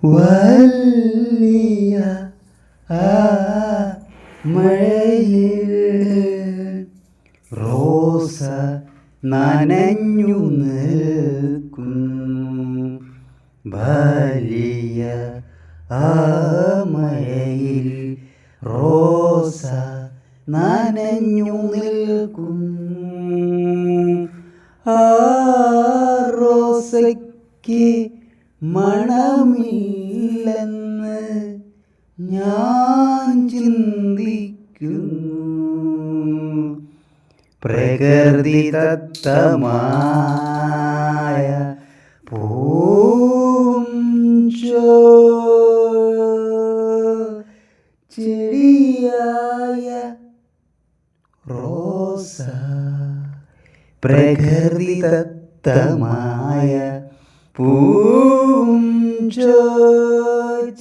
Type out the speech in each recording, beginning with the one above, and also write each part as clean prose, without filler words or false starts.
വലിയ മഴയിൽ റോസ നനഞ്ഞു നിൽക്കുന്നു. വലിയ മഴയിൽ റോസ നനഞ്ഞു നിൽക്കുന്നു. ആ റോസയ്ക്ക് മണമില്ലെന്ന് ഞാൻ ചിന്തിക്കുന്നു. പ്രകൃതിദത്തമായ ചെടിയായ റോസ, പ്രകൃതിദത്തമായ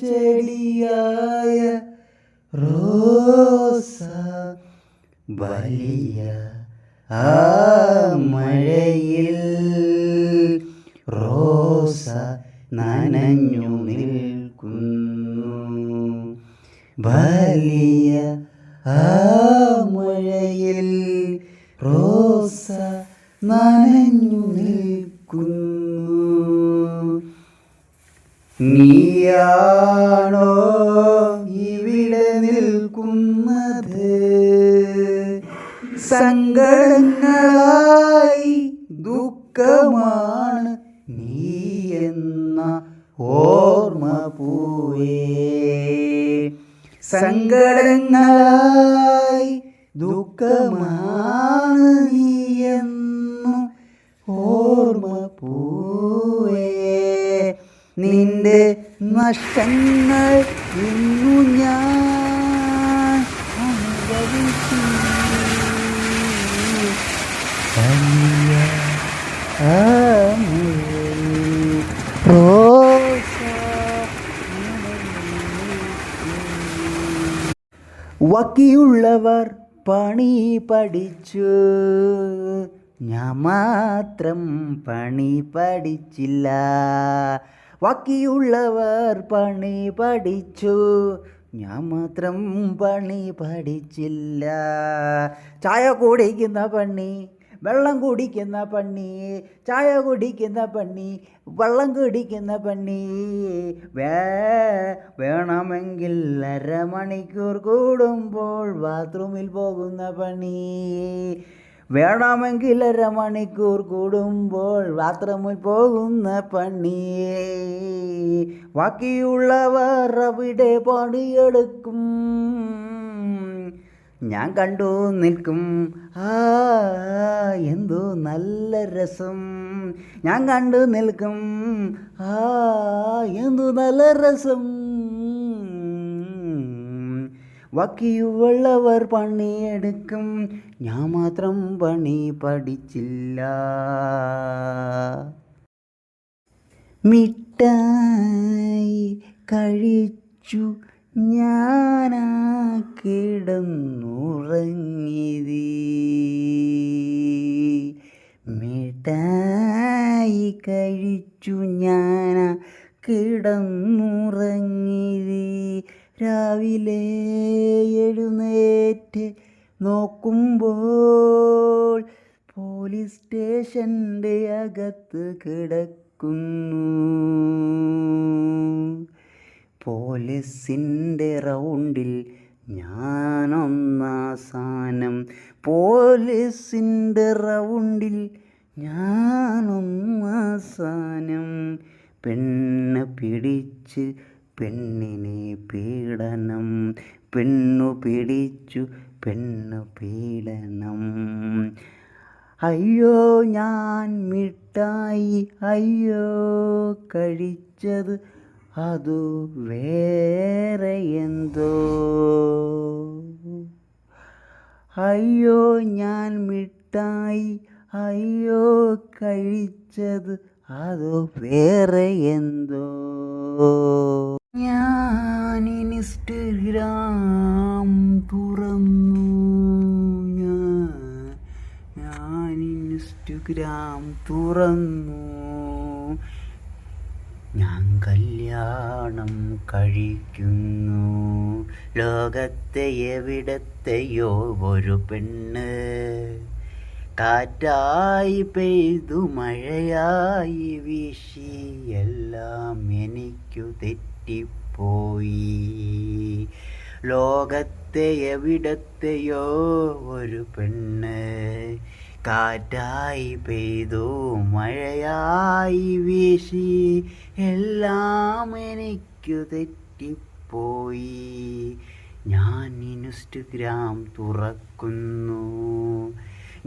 ചെടിയായ റോസ, വലിയ മഴയിൽ റോസ നനഞ്ഞു നിൽക്കുന്നു. വലിയ മഴയിൽ റോസ നനഞ്ഞു നിൽക്കുന്നു. നീയാണോ ഇവിടെ നിൽക്കുന്നത്? സങ്കടങ്ങളായി ദുഃഖമാണ് നീ എന്ന ഓർമ്മ പോയേ. സങ്കടങ്ങളായി ദുഃഖമാണ് നീ എന്ന ഓർമ്മ പോയേ. നിന്റെ നഷ്ടങ്ങൾ ഇന്നു ഞാൻ അനുഭവിച്ചു. ബാക്കിയുള്ളവർ പണി പഠിച്ചു, ഞാൻ മാത്രം പണി പഠിച്ചില്ല. ബാക്കിയുള്ളവർ പണി പഠിച്ചു, ഞാൻ മാത്രം പണി പഠിച്ചില്ല. ചായ കുടിക്കുന്ന പണി, വെള്ളം കുടിക്കുന്ന പണി, ചായ കുടിക്കുന്ന പണി, വെള്ളം കുടിക്കുന്ന പണി. വേണമെങ്കിൽ അരമണിക്കൂർ കൂടുമ്പോൾ ബാത്റൂമിൽ പോകുന്ന പണി. വേണമെങ്കിൽ അരമണിക്കൂർ കൂടുമ്പോൾ ബാത്റൂമിൽ പോകുന്ന പണി. ബാക്കിയുള്ളവർ അവിടെ പണിയെടുക്കും, ഞാൻ കണ്ടു നിൽക്കും. എന്തോ നല്ല രസം, ഞാൻ കണ്ടു നിൽക്കും. എന്തോ നല്ല രസം. ബാക്കിയുള്ളവർ പണിയെടുക്കും, ഞാൻ മാത്രം പണി പഠിച്ചില്ല. മിഠായി കഴിച്ചു ഞാനാ കിടന്നുറങ്ങിയത്. മിഠായി കഴിച്ചു ഞാനാ കിടന്നുറങ്ങിയത്. രാവിലെ എഴുന്നേറ്റ് നോക്കുമ്പോൾ പോലീസ് സ്റ്റേഷൻ്റെ അകത്ത് കിടക്കുന്നു. പോലീസിൻ്റെ റൗണ്ടിൽ ഞാനൊന്നാം സ്ഥാനം. പോലീസിൻ്റെ റൗണ്ടിൽ ഞാനൊന്നാം സ്ഥാനം. പെണ്ണ് പിടിച്ച് പെണ്ണിനെ പീഡനം, പെണ്ണു പിടിച്ചു പെണ്ണു പീഡനം. അയ്യോ ഞാൻ മിഠായി അയ്യോ കഴിച്ചത് അതു വേറെ എന്തോ. അയ്യോ ഞാൻ മിഠായി അയ്യോ കഴിച്ചത് അതു വേറെ എന്തോ. ഞാൻ ഇൻസ്റ്റഗ്രാം തുറന്നു, ഞാൻ ഇൻസ്റ്റഗ്രാം തുറന്നു. ഞാൻ കല്യാണം കഴിക്കുന്നു. ലോകത്തെ എവിടത്തെയോ ഒരു പെണ്ണ്, കാറ്റായി പെയ്തു മഴയായി വീശി, എല്ലാം എനിക്കു തെറ്റിപ്പോയി. ലോകത്തെ എവിടത്തെയോ ഒരു പെണ്ണ്, കാറ്റായി പെയ്തു മഴയായി വീശി, എല്ലാം എനിക്കു തെറ്റിപ്പോയി. ഞാൻ ഇൻസ്റ്റഗ്രാം തുറക്കുന്നു,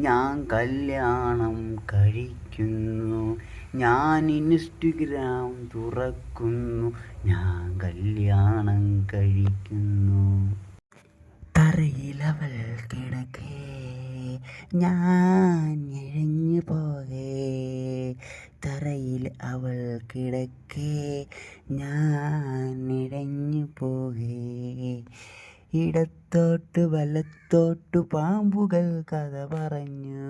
ഞാൻ കല്യാണം കഴിക്കുന്നു. ഞാൻ ഇൻസ്റ്റഗ്രാം തുറക്കുന്നു, ഞാൻ കല്യാണം കഴിക്കുന്നു. തറയിലവൾ കിടക്കേ, ഞാൻ ഇഴഞ്ഞു പോകേ. തറയിൽ അവൾ കിടക്കേ, ഞാൻ ഇഴഞ്ഞു പോകേ. ഇടത്തോട്ട് വലത്തോട്ടു പാമ്പുകൾ കഥ പറഞ്ഞു,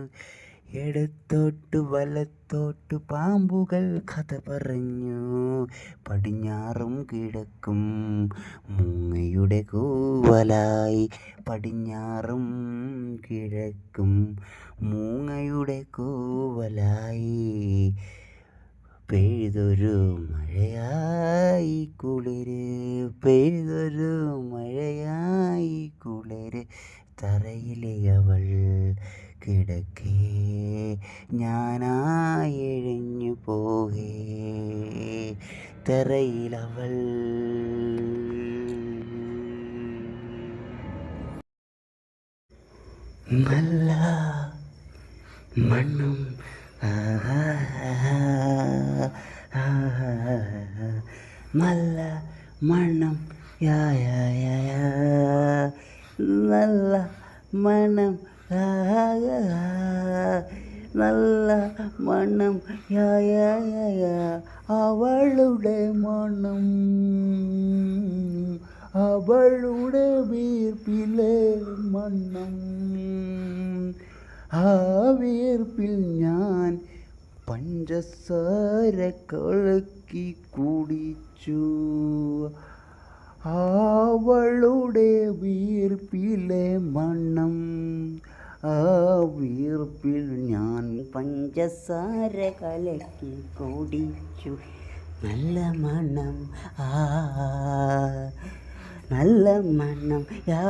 ഇടത്തോട്ട് വലത്തോട്ടു പാമ്പുകൾ കഥ പറഞ്ഞു. പടിഞ്ഞാറും കിഴക്കും മൂങ്ങയുടെ കൂവലായി, പടിഞ്ഞാറും കിഴക്കും മൂങ്ങയുടെ കൂവലായി. പെയ്തൊരു മഴയായി കുളിര്, പെയ്തൊരു മഴയായി കുളിര്. തറയിലെ അവൾ കിടക്കേ, ഞാനായി എഴഞ്ഞു പോകേ. തറയിലവൾ നല്ല മണ്ണും നല്ല മണം യാ യാ യാ യാ. നല്ല മണം യാ യാ യാ. നല്ല മണം യാ യാ യാ യാ. അവളുടെ മണം, അവളുടെ വീർപ്പിലെ മണം. ആ വീർപ്പിൽ ഞാൻ പഞ്ചസാര കലക്കി കുടിച്ചു. അവളുടെ വീർപ്പിലെ മണം, ആ വീർപ്പിൽ ഞാൻ പഞ്ചസാര കലക്കി കുടിച്ചു. നല്ല മണം, നല്ല മണം യാ.